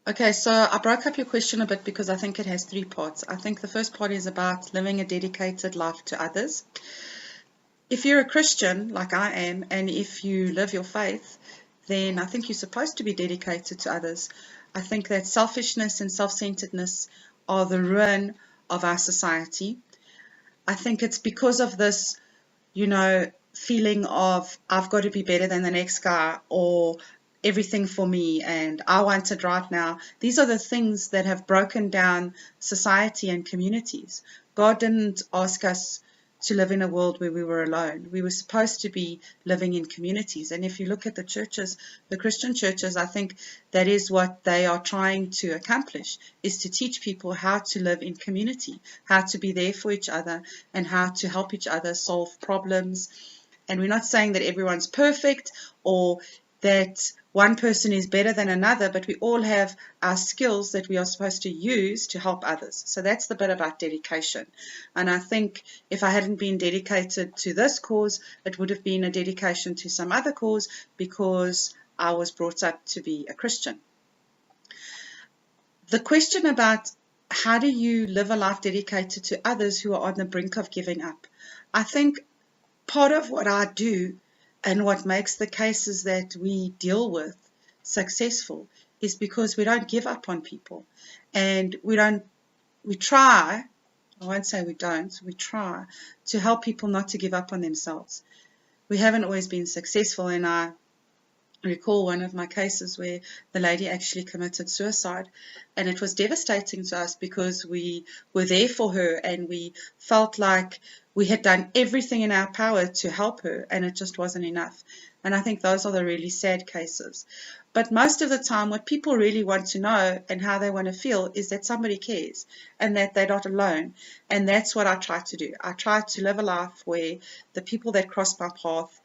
Okay, so I broke up your question a bit because I think it has three parts. I think the first part is about living a dedicated life to others. If you're a Christian, like I am, and if you live your faith, then I think you're supposed to be dedicated to others. I think that selfishness and self-centeredness are the ruin of our society. I think it's because of this, feeling of I've got to be better than the next guy, or everything for me and I want it right now. These are the things that have broken down society and communities. God didn't ask us to live in a world where we were alone. We were supposed to be living in communities. And if you look at the churches, the Christian churches, I think that is what they are trying to accomplish, is to teach people how to live in community, how to be there for each other, and how to help each other solve problems. And we're not saying that everyone's perfect or that one person is better than another, but we all have our skills that we are supposed to use to help others. So that's the bit about dedication. And I think if I hadn't been dedicated to this cause, it would have been a dedication to some other cause because I was brought up to be a Christian. The question about how do you live a life dedicated to others who are on the brink of giving up? I think part of what I do and what makes the cases that we deal with successful is because we don't give up on people. And we try, I won't say we don't, we try to help people not to give up on themselves. We haven't always been successful, and I recall one of my cases where the lady actually committed suicide, and it was devastating to us because we were there for her and we felt like we had done everything in our power to help her, and it just wasn't enough. And I think those are the really sad cases. But most of the time, what people really want to know and how they want to feel is that somebody cares and that they're not alone. And that's what I try to do. I try to live a life where the people that cross my path,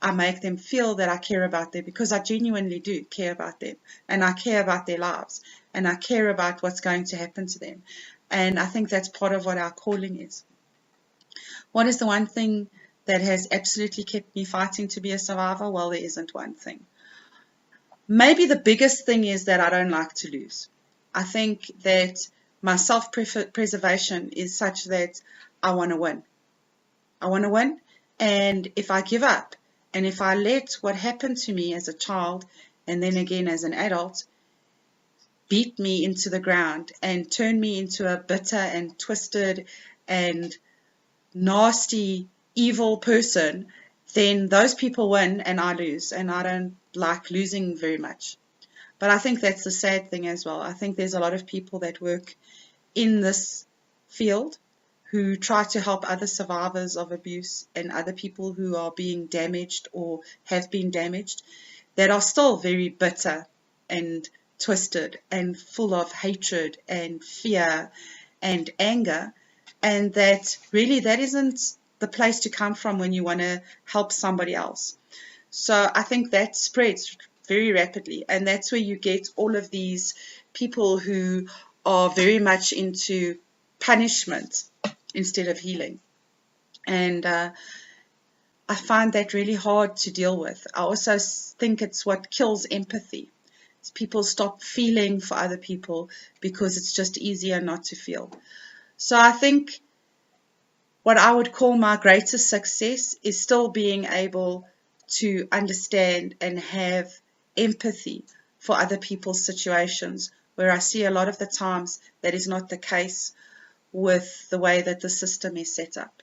I make them feel that I care about them, because I genuinely do care about them, and I care about their lives, and I care about what's going to happen to them. And I think that's part of what our calling is. What is the one thing that has absolutely kept me fighting to be a survivor? Well, there isn't one thing. Maybe the biggest thing is that I don't like to lose. I think that my self-preservation is such that I want to win. I want to win, and if I give up, and if I let what happened to me as a child and then again as an adult beat me into the ground and turn me into a bitter and twisted and nasty, evil person, then those people win and I lose, and I don't like losing very much. But I think that's the sad thing as well. I think there's a lot of people that work in this field who try to help other survivors of abuse and other people who are being damaged or have been damaged, that are still very bitter and twisted and full of hatred and fear and anger, and that really that isn't the place to come from when you want to help somebody else. So I think that spreads very rapidly, and that's where you get all of these people who are very much into punishment instead of healing. And I find that really hard to deal with. I also think it's what kills empathy. People stop feeling for other people because it's just easier not to feel. So I think what I would call my greatest success is still being able to understand and have empathy for other people's situations, where I see a lot of the times that is not the case with the way that the system is set up.